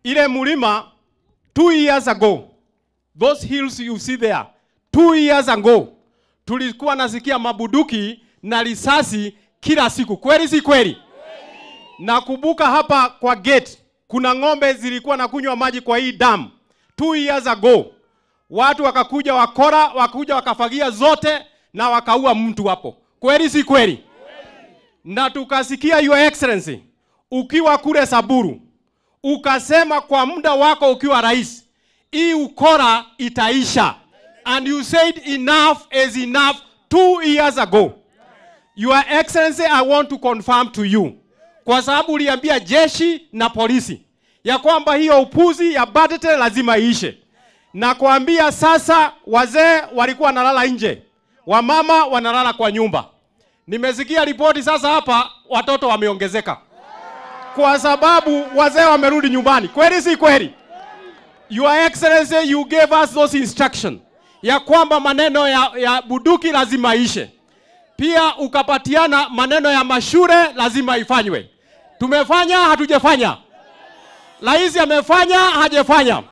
ile mulima 2 years ago, those hills you see there, 2 years ago, tulikuwa nasikia mabuduki na risasi kila siku. Kweli si kweli? Nakumbuka hapa kwa gate, kuna ng'ombe zilikuwa na kunywa maji kwa hii dam. 2 years ago, watu wakakuja wakora, wakakuja wakafagia zote na wakaua mtu hapo. Kweli si kweli? Na tukasikia Your Excellency, ukiwa kule Samburu, ukasema kwa muda wako ukiwa rais, hii ukora itaisha. And you said enough is enough 2 years ago. Your Excellency, I want to confirm to you, kwa sababu uliambia jeshi na polisi ya kwamba hiyo upuzi ya Badete lazima iishe. Na kuambia sasa wazee walikuwa wanalala nje, wamama wanalala kwa nyumba. Nimesikia ripoti sasa hapa watoto wameongezeka kwa sababu wazee wamerudi nyumbani. Kweli si kweli? Your Excellency, you gave us those instructions ya kwamba maneno ya buduki lazima ishe. Pia ukapatiana maneno ya mashule lazima ifanywe. Tumefanya hatujafanya? Rais amefanya hajafanya?